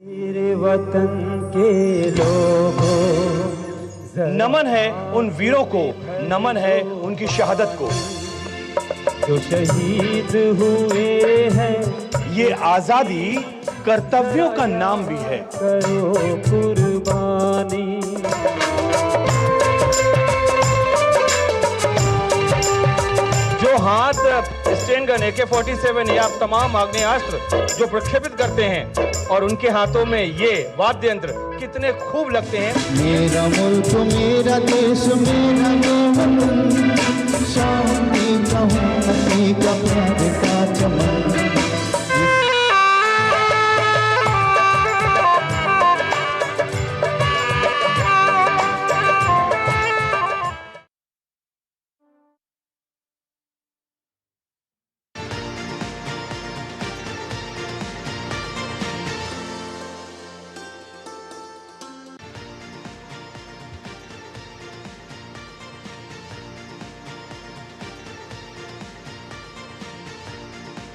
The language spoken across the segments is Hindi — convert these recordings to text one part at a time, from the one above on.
मेरे वतन के लोगों, नमन है उन वीरों को, नमन है उनकी शहादत को जो शहीद हुए हैं। ये आजादी कर्तव्यों का नाम भी है। करो कुर्बानी। जो हाथ स्टेन गन AK-47 या तमाम आग्नेयास्त्र जो प्रक्षेपित करते हैं और उनके हाथों में ये वाद्य यंत्र कितने खूब लगते हैं। मेरा मुल्क मेरा देश मेरा वतन, शांति का हूँ का प्यार का चमन।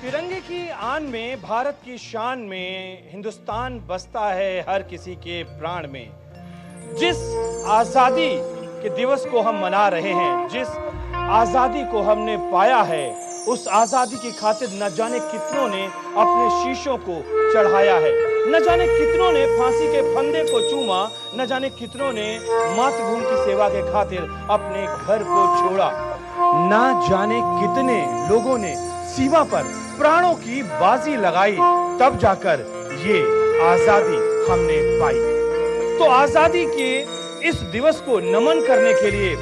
तिरंगे की आन में, भारत की शान में हिंदुस्तान बसता है हर किसी के प्राण में। जिस आजादी के दिवस को हम मना रहे हैं, जिस आजादी को हमने पाया है, उस आजादी की खातिर न जाने कितनों ने अपने शीशों को चढ़ाया है, न जाने कितनों ने फांसी के फंदे को चूमा, न जाने कितनों ने मातृभूमि की सेवा के खातिर अपने घर को छोड़ा, न जाने कितने लोगों ने सीमा पर प्राणों की बाजी लगाई, तब जाकर ये आजादी हमने पाई। तो आजादी के इस दिवस को नमन करने के लिए,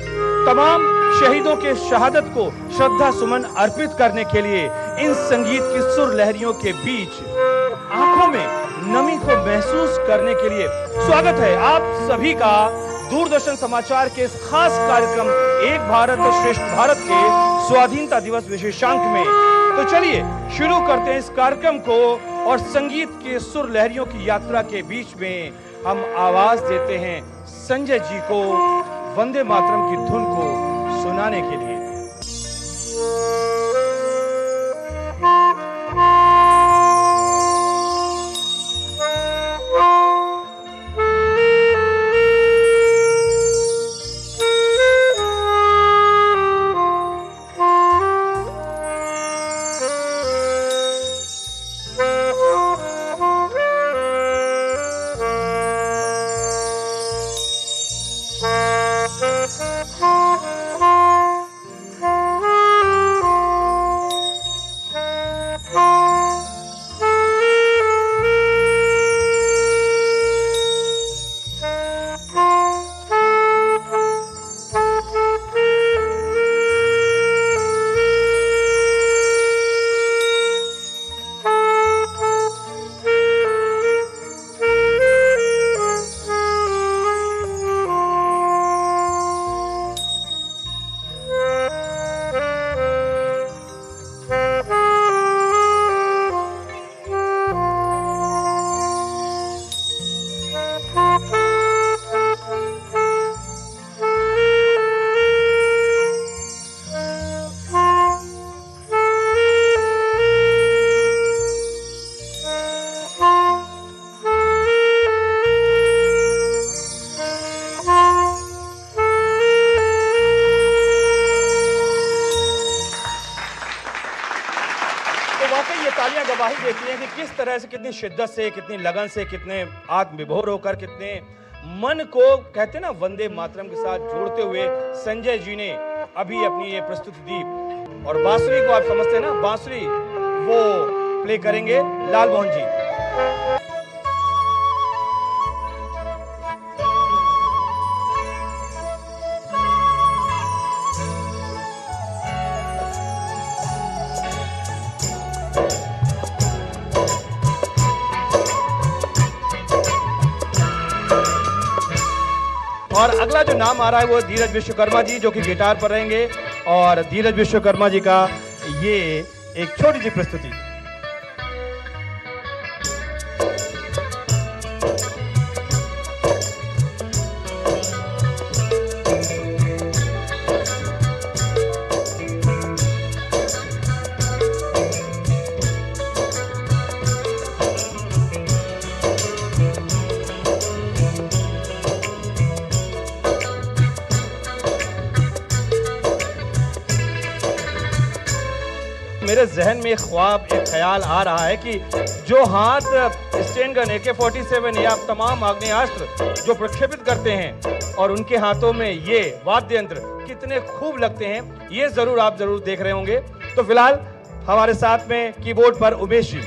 तमाम शहीदों के शहादत को श्रद्धा सुमन अर्पित करने के लिए, इन संगीत की सुर लहरियों के बीच आंखों में नमी को महसूस करने के लिए स्वागत है आप सभी का दूरदर्शन समाचार के इस खास कार्यक्रम एक भारत श्रेष्ठ भारत के स्वाधीनता दिवस विशेषांक में। तो चलिए शुरू करते हैं इस कार्यक्रम को, और संगीत के सुर लहरियों की यात्रा के बीच में हम आवाज देते हैं संजय जी को वंदे मातरम की धुन को सुनाने के लिए। गवाही देती है कि किस तरह से, कितनी शिद्दत से, कितनी लगन से, कितने आत्मविभोर होकर, कितने मन को कहते हैं ना वंदे मातरम के साथ जोड़ते हुए संजय जी ने अभी अपनी ये प्रस्तुति दी। और बांसुरी को आप समझते हैं ना, बांसुरी वो प्ले करेंगे लाल मोहन जी। और अगला जो नाम आ रहा है वो धीरज विश्वकर्मा जी, जो कि गिटार पर रहेंगे। और धीरज विश्वकर्मा जी का ये एक छोटी सी प्रस्तुति। मेरे जहन में एक ख्वाब, एक ख्याल आ रहा है कि जो हाथ स्टेन गन AK-47 या तमाम आग्नेयास्त्र जो प्रक्षेपित करते हैं और उनके हाथों में ये वाद्य यंत्र कितने खूब लगते हैं, ये जरूर आप जरूर देख रहे होंगे। तो फिलहाल हमारे साथ में कीबोर्ड पर उमेश जी,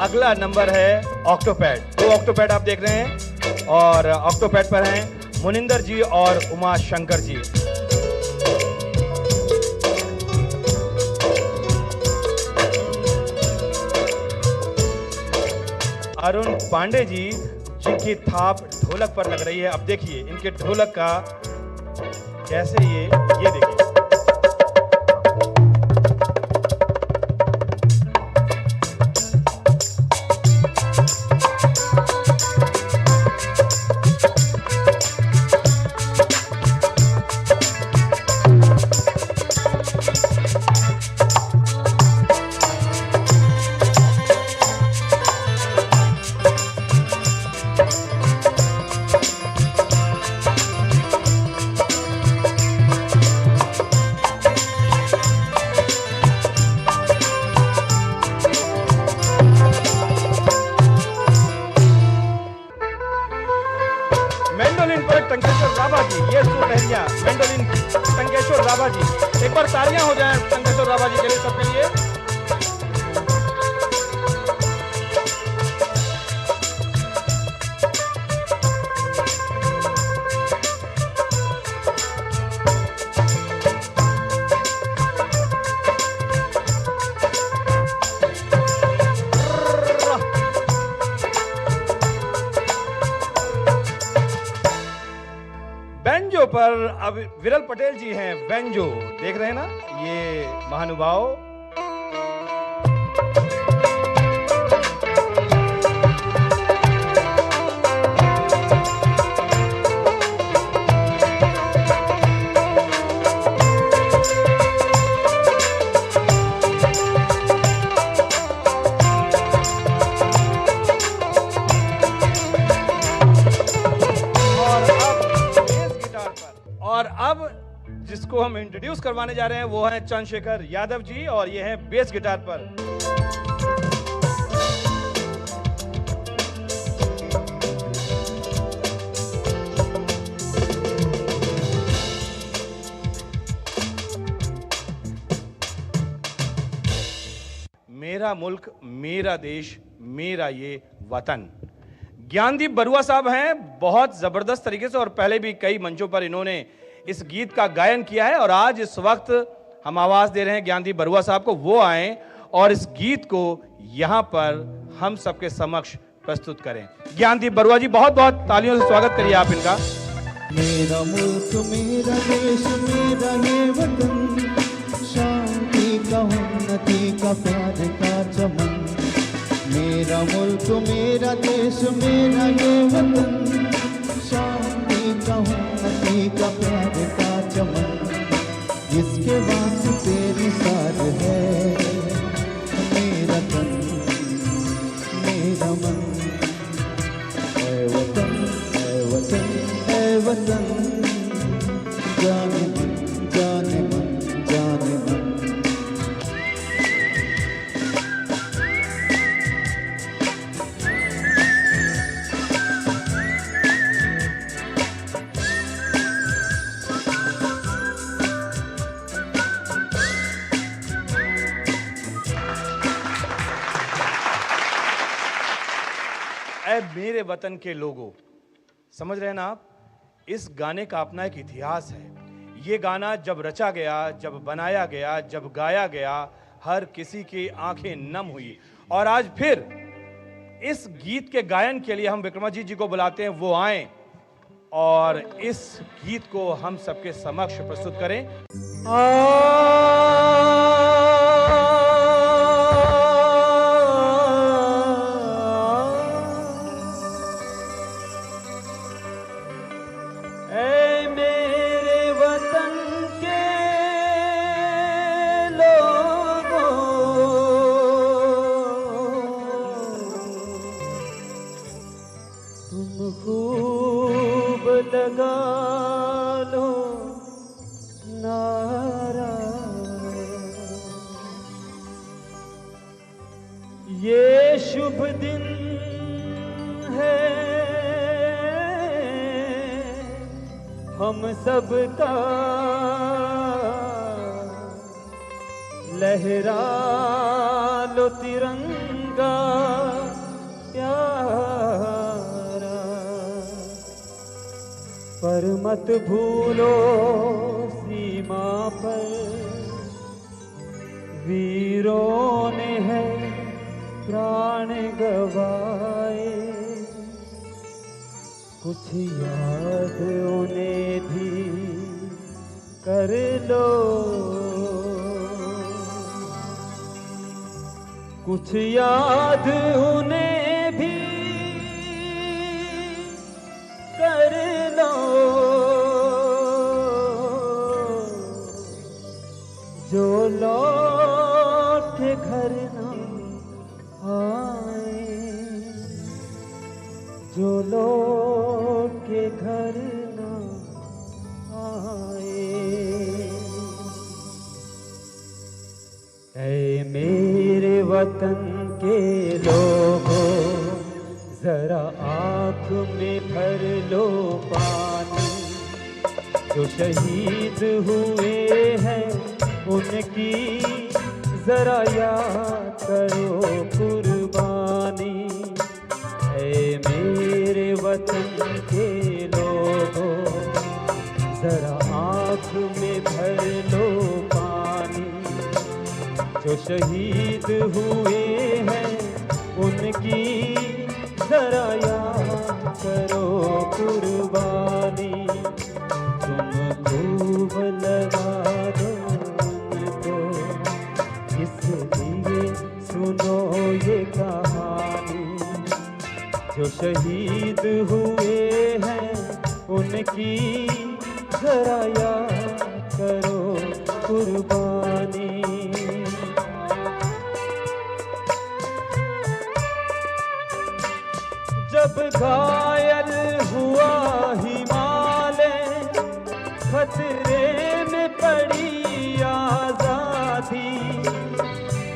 अगला नंबर है ऑक्टोपैड। 2 ऑक्टोपैड आप देख रहे हैं और ऑक्टोपैड पर हैं मुनिंदर जी और उमा शंकर जी। अरुण पांडे जी, जिनकी थाप ढोलक पर लग रही है। अब देखिए इनके ढोलक का कैसे ये देखिए। मैंडोलिन पर टंकेश्वर राभा जी, ये सुरहिया मैंडोलिन टंकेश्वर राभा जी। एक बार तालियां हो जाएं टंकेश्वर राभा जी के लिए, सबके लिए। बेंजो पर अब विरल पटेल जी हैं। बेंजो देख रहे हैं ना, ये महानुभाव। और अब जिसको हम इंट्रोड्यूस करवाने जा रहे हैं वो हैं चंद्रशेखर यादव जी, और ये हैं बेस गिटार पर। मेरा मुल्क, मेरा देश, मेरा ये वतन। ज्ञानदीप बरुआ साहब हैं, बहुत जबरदस्त तरीके से, और पहले भी कई मंचों पर इन्होंने इस गीत का गायन किया है। और आज इस वक्त हम आवाज दे रहे हैं ज्ञानदीप बरुआ साहब को, वो आए और इस गीत को यहां पर हम सबके समक्ष प्रस्तुत करें। ज्ञानदीप बरुआ जी, बहुत बहुत तालियों से स्वागत करिए आप इनका। मेरा मुल्क, मेरा देश, मेरा ये वतन, शांति का, उन्नति का, प्यार का चमन। मेरा मुल्क, मेरा देश, मेरा ये वतन, शांति का, उन्नति का, प्यार का चमन। इसके वास्ते निसार है मेरा तन, मेरा मन। ऐ वतन, ऐ वतन, ऐ वतन, जाने मन, जाने मन, जाने मन। मेरे वतन के लोगों, समझ रहे हैं ना आप, इस गाने का अपना एक इतिहास है। ये गाना जब रचा गया, जब बनाया गया, जब गाया गया, हर किसी की आंखें नम हुई। और आज फिर इस गीत के गायन के लिए हम विक्रमाजीत जी को बुलाते हैं, वो आए और इस गीत को हम सबके समक्ष प्रस्तुत करें। शुभ दिन है हम सबका, लहरा लो तिरंगा प्यारा, पर मत भूलो सीमा पर वीरों ने है प्राण गवाए, कुछ याद उन्हें भी कर लो, कुछ याद उन्हें भी कर लो, जो लौट के घर ना आए, जो लौट के घर ना आए। ऐ मेरे वतन के लोगों, जरा आँख में भर लो पानी, जो शहीद हुए हैं उनकी जरा याद करो कुर्बानी। ऐ मेरे वतन के लोगों, जरा आँख में भर लो पानी, जो शहीद हुए हैं उनकी जरा याद करो कुर्बानी। तुम खूब लगा दो उनको, इसलिए सुनो ये कहानी, जो शहीद हुए हैं उनकी जरा याद करो कुर्बानी। जब घायल हुआ हिमालय, खतरे में पड़ी आजादी,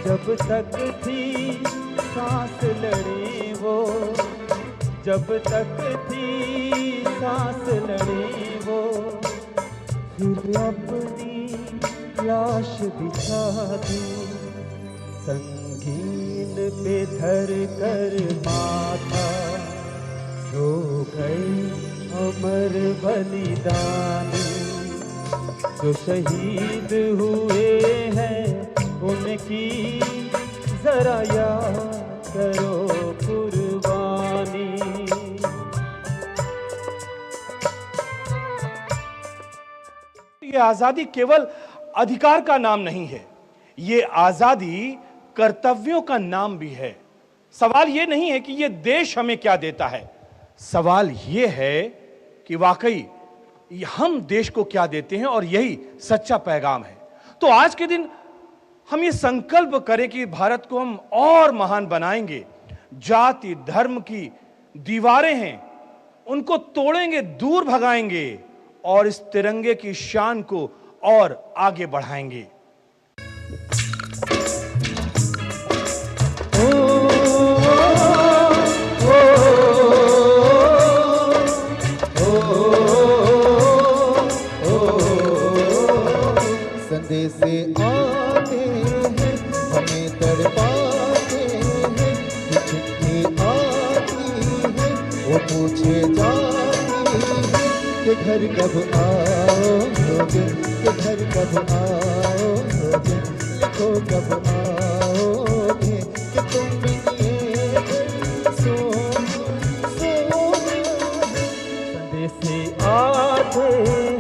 जब तक थी सांस लड़े वो, जब तक थी सांस लड़े वो, फिर अपनी लाश बिछा दी, संगीन पे धर कर माथा, सो गए अमर बलिदानी, जो शहीद हुए हैं उनकी जरा याद करो कुर्बानी। ये आजादी केवल अधिकार का नाम नहीं है, ये आजादी कर्तव्यों का नाम भी है। सवाल ये नहीं है कि ये देश हमें क्या देता है, सवाल ये है कि वाकई हम देश को क्या देते हैं, और यही सच्चा पैगाम है। तो आज के दिन हम ये संकल्प करें कि भारत को हम और महान बनाएंगे। जाति धर्म की दीवारें हैं उनको तोड़ेंगे, दूर भगाएंगे, और इस तिरंगे की शान को और आगे बढ़ाएंगे। संदेश आते हैं हमें तड़पाते हैं, कि चिट्ठी आती है वो पूछे जाती है कि घर कब आओगे, कि घर कब आओगे, लिखो कब आओगे, कि तुम मिलिए संदेश आते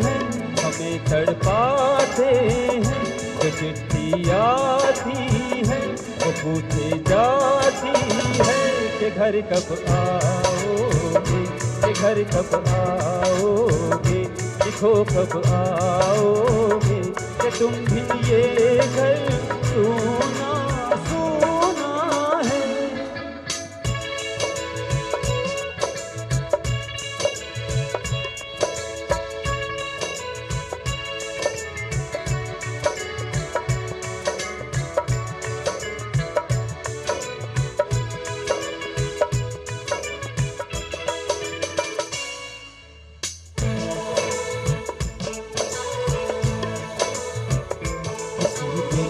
हैं हमें तड़पाते हैं, जो चिट्ठी आती है वो पूछे जाती है कि घर कब आओगे, कि घर कब आओगे, लिखो कब आओगे, कि तुम भी ये घर सुना सुना है।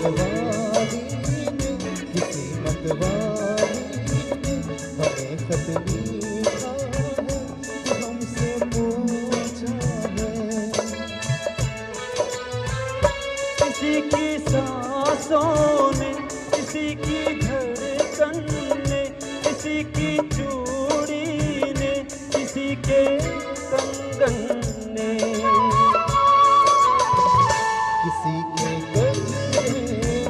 मतवाली ने, किसी मतवाली ने हमें खत लिखा है, हमसे पूछा है। किसी की सांसों ने, किसी की धड़कन ने, किसी की चूड़ी ने, किसी के कंगन ने, किसी के गजरे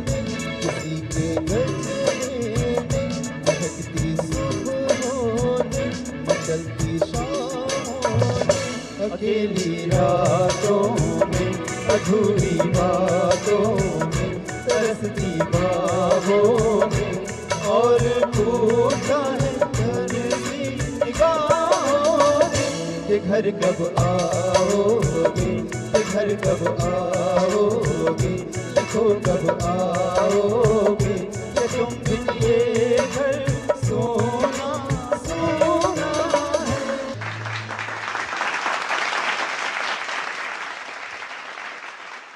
में, किसी के गजरे में, महकती सुबहों ने, मचलती शामों ने, अकेली रातों में, अधूरी बातों में, तरसती बाहों में, और पूछा है तरसी निगाहों में कि घर कब आओगे, कि घर कब आओगे, देखो कब आओगे, कि तुम बिन ये घर सोना सोना है।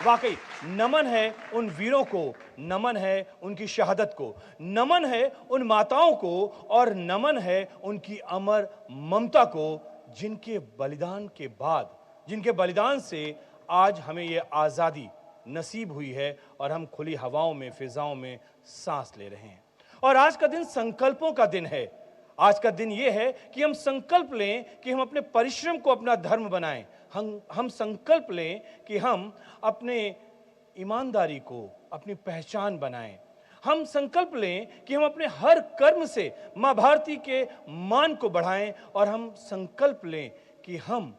वाकई नमन है उन वीरों को, नमन है उनकी शहादत को, नमन है उन माताओं को, और नमन है उनकी अमर ममता को, जिनके बलिदान के बाद, जिनके बलिदान से आज हमें ये आज़ादी नसीब हुई है और हम खुली हवाओं में, फिजाओं में सांस ले रहे हैं। और आज का दिन संकल्पों का दिन है। आज का दिन ये है कि हम संकल्प लें कि हम अपने परिश्रम को अपना धर्म बनाएं। हम संकल्प लें कि हम अपने ईमानदारी को अपनी पहचान बनाएं। हम संकल्प लें कि हम अपने हर कर्म से मां भारती के मान को बढ़ाएं, और हम संकल्प लें कि हम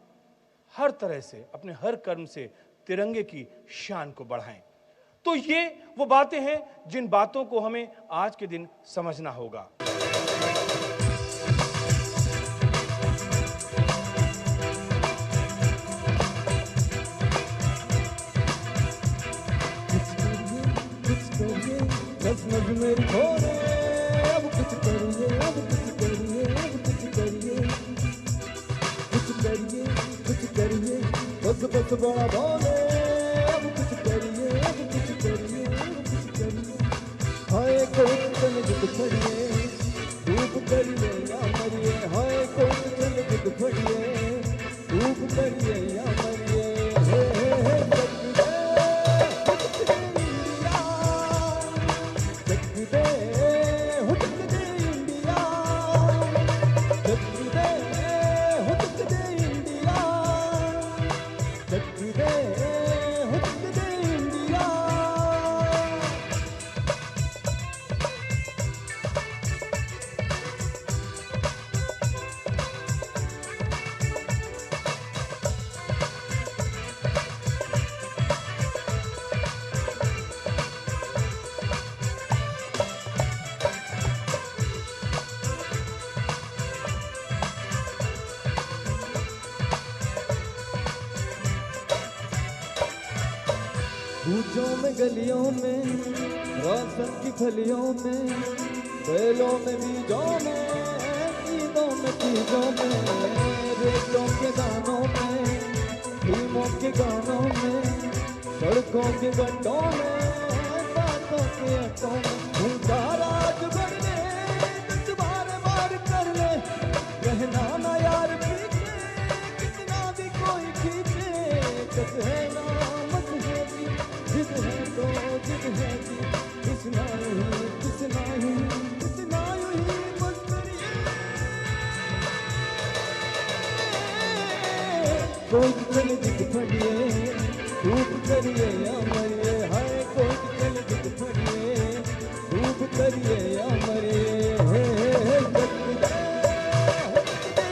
हर तरह से अपने हर कर्म से तिरंगे की शान को बढ़ाएं। तो ये वो बातें हैं जिन बातों को हमें आज के दिन समझना होगा। मेरी खोले अब कुछ करिए, अब कुछ करिए, अब कुछ करिए, कुछ करिए, कुछ करिए, बस बस बड़ा बोले अब कुछ करिए, अब कुछ करिए, अब कुछ करिए। हाय कोई चल जिद खड़िए, धूप करिए या मरिए, हाय कोई चल जिद खड़िए, धूप करिए या मरिए। हे हे हे कूचों में, गलियों में, राशन की थलियों में, बैलों में, बीजों में, ईदों में, चीजों में, रेतों के गानों में, फिल्मों के गानों में, सड़कों के गड्ढों में, बातों के अड्डों में, उनका राज भर ले, कुछ बार बार कर ले, रहना ना यार पीछे, कितना भी कोई खींचे, कस है ना मत है जी, जिद है तो जिद है जी, कितना ही, कितना ही, कितना ही बस करिए। कोई चल जिद फड़िए, धूप करिए या मरिए, हाय कोई चल जिद फड़िए, धूप करिए या मरिए। हे हे हे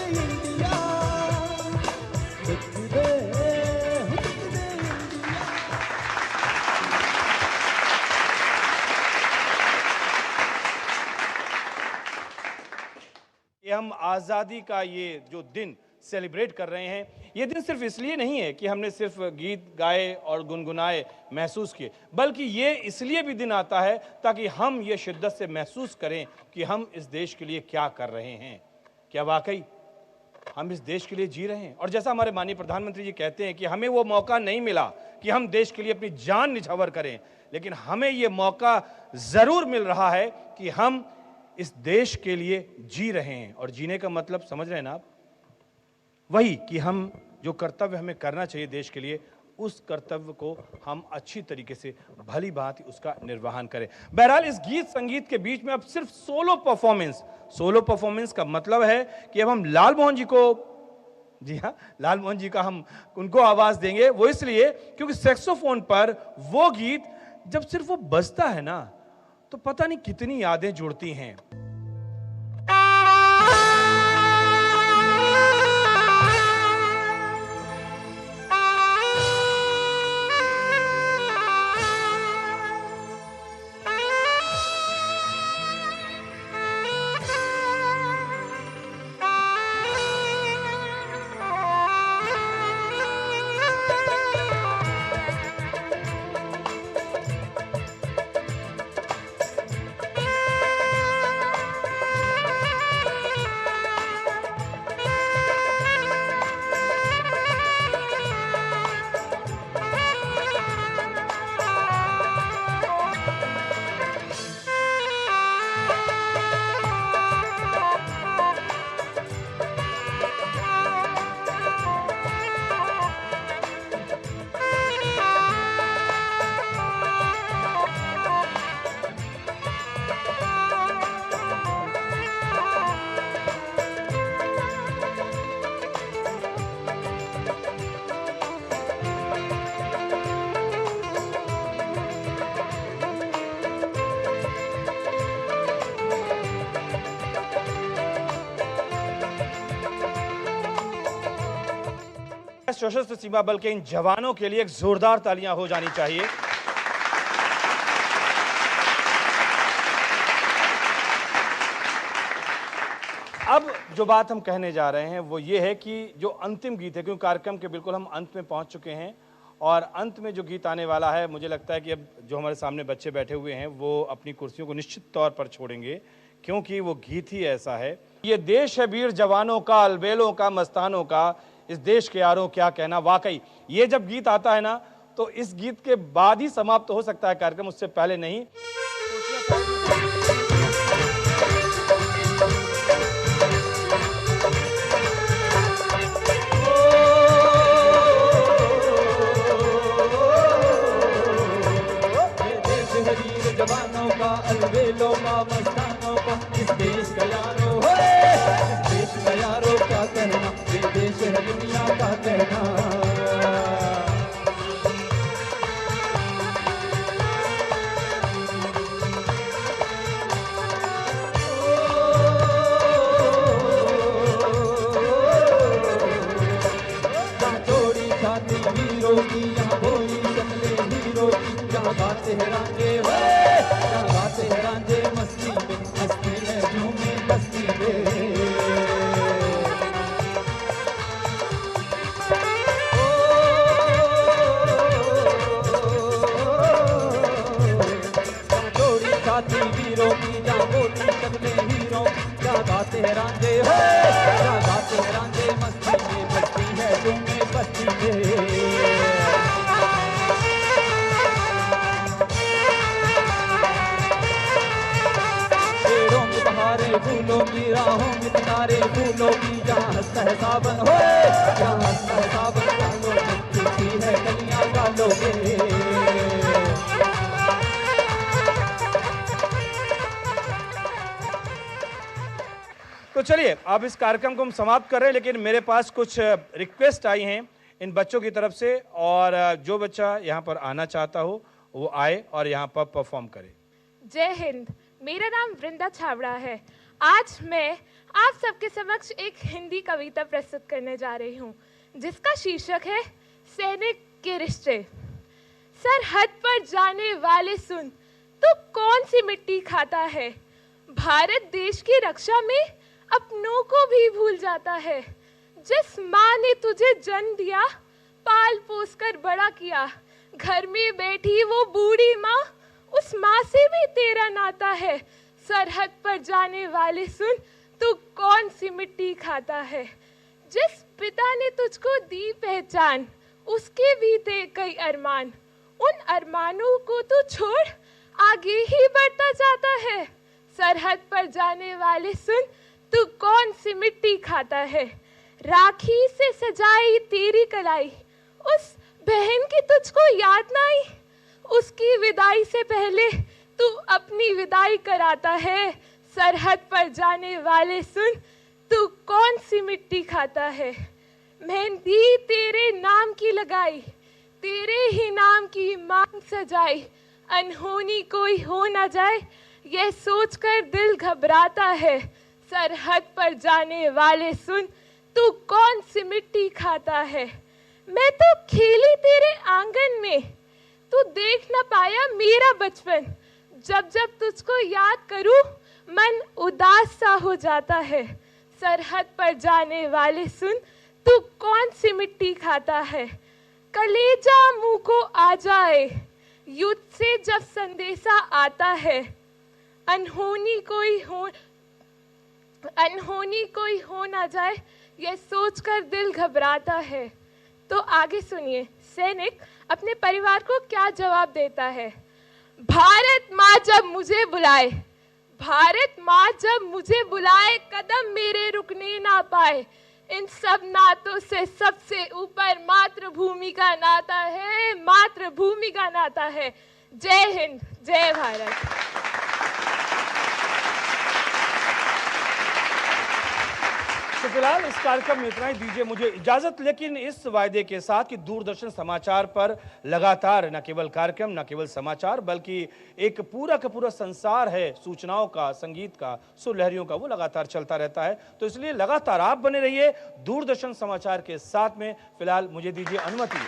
इंडिया, ये हम आज़ादी का ये जो दिन सेलिब्रेट कर रहे हैं, ये दिन सिर्फ इसलिए नहीं है कि हमने सिर्फ गीत गाए और गुनगुनाए, महसूस किए, बल्कि ये इसलिए भी दिन आता है ताकि हम ये शिद्दत से महसूस करें कि हम इस देश के लिए क्या कर रहे हैं। क्या वाकई हम इस देश के लिए जी रहे हैं। और जैसा हमारे माननीय प्रधानमंत्री जी कहते हैं कि हमें वो मौका नहीं मिला कि हम देश के लिए अपनी जान निछावर करें, लेकिन हमें ये मौका जरूर मिल रहा है कि हम इस देश के लिए जी रहे हैं। और जीने का मतलब समझ रहे हैं ना आप? वही कि हम जो कर्तव्य हमें करना चाहिए देश के लिए, उस कर्तव्य को हम अच्छी तरीके से भली भांति उसका निर्वहन करें। बहरहाल इस गीत संगीत के बीच में अब सिर्फ सोलो परफॉर्मेंस का मतलब है कि अब हम लाल मोहन जी को, जी हाँ, लाल मोहन जी का हम उनको आवाज देंगे। वो इसलिए क्योंकि सैक्सोफोन पर वो गीत जब सिर्फ वो बजता है ना, तो पता नहीं कितनी यादें जुड़ती हैं। सशस्त्र सीमा बल के इन जवानों के लिए एक जोरदार तालियां हो जानी चाहिए। अब जो बात हम कहने जा रहे हैं वो ये है कि जो अंतिम गीत है, क्योंकि कार्यक्रम के बिल्कुल हम अंत में पहुंच चुके हैं, और अंत में जो गीत आने वाला है, मुझे लगता है कि अब जो हमारे सामने बच्चे बैठे हुए हैं वो अपनी कुर्सियों को निश्चित तौर पर छोड़ेंगे, क्योंकि वो गीत ही ऐसा है। ये देश है वीर जवानों का, अलबेलों का, मस्तानों का, इस देश के यारों क्या कहना। वाकई ये जब गीत आता है ना, तो इस गीत के बाद ही समाप्त हो सकता है कार्यक्रम, उससे पहले नहीं। जवानों का, अलबेलों का, मस्तानों का, इस देश का यारो, इस देश का यारो क्या कहना, ये देश है दुनिया का कहना। जोड़ी छाती हीरो की, यहाँ बोली चले हीरो की, यहाँ बातें हैं रांझे, यहाँ बातें हैं रांझे, मस्ती में झूमे बस्ती में। जोड़ी छाती वीरों की, यहाँ बोली चले हीरो, यहाँ बातें हैं रांझे, यहाँ बातें हैं रांझे, मस्ती में बस्ती है झूमे बस्ती में। फूलों की राहों में किनारे फूलों की, जहाँ हंसता है सावन, हो जहाँ हंसता है सावन, गालों में खिलती है कलियां गालों में। तो चलिए अब इस कार्यक्रम को हम समाप्त कर रहे हैं, लेकिन मेरे पास कुछ रिक्वेस्ट आई हैं इन बच्चों की तरफ से, और जो बच्चा यहाँ पर आना चाहता हो वो आए और यहाँ पर परफॉर्म करे। जय हिंद, मेरा नाम वृंदा छाबड़ा है। आज मैं आप सबके समक्ष एक हिंदी कविता प्रस्तुत करने जा रही हूँ, जिसका शीर्षक है सैनिक के रिश्ते। सरहद पर जाने वाले सुन, तू कौन सी मिट्टी खाता है। भारत देश की रक्षा में अपनों को भी भूल जाता है। जिस माँ ने तुझे जन्म दिया, पाल पोस कर बड़ा किया, घर में बैठी वो बूढ़ी माँ, उस माँ से भी तेरा नाता है। सरहद पर जाने वाले सुन, तू कौन सी मिट्टी खाता है। जिस पिता ने तुझको दी पहचान, उसके भी थे कई अरमान। उन अरमानों को तू छोड़ आगे ही बढ़ता जाता है। सरहद पर जाने वाले सुन, तू कौन सी मिट्टी खाता है। राखी से सजाई तेरी कलाई, उस बहन की तुझको याद ना आई। उसकी विदाई से पहले तू अपनी विदाई कराता है। सरहद पर जाने वाले सुन, तू कौन सी मिट्टी खाता है। मेहंदी तेरे नाम की लगाई, तेरे ही नाम की मांग सजाई। अनहोनी कोई हो ना जाए, यह सोचकर दिल घबराता है। सरहद पर जाने वाले सुन, तू कौन सी मिट्टी खाता है। मैं तो खेली तेरे आंगन में, तू देख ना पाया मेरा बचपन। जब जब तुझको याद करूं, मन उदास सा हो जाता है। सरहद पर जाने वाले सुन, तू कौन सी मिट्टी खाता है। कलेजा मुंह को आ जाए, युद्ध से जब संदेशा आता है। अनहोनी कोई हो ना जाए, यह सोचकर दिल घबराता है। तो आगे सुनिए, सैनिक अपने परिवार को क्या जवाब देता है। भारत माँ जब मुझे बुलाए, भारत माँ जब मुझे बुलाए, कदम मेरे रुकने ना पाए। इन सब नातों से सबसे ऊपर मातृभूमि का नाता है, मातृभूमि का नाता है। जय हिंद, जय भारत। तो फिलहाल इस कार्यक्रम में इतना ही, दीजिए मुझे इजाजत, लेकिन इस वायदे के साथ कि दूरदर्शन समाचार पर लगातार न केवल कार्यक्रम, न केवल समाचार, बल्कि एक पूरा का पूरा संसार है सूचनाओं का, संगीत का, सुरलहरियों का, वो लगातार चलता रहता है। तो इसलिए लगातार आप बने रहिए दूरदर्शन समाचार के साथ में। फिलहाल मुझे दीजिए अनुमति।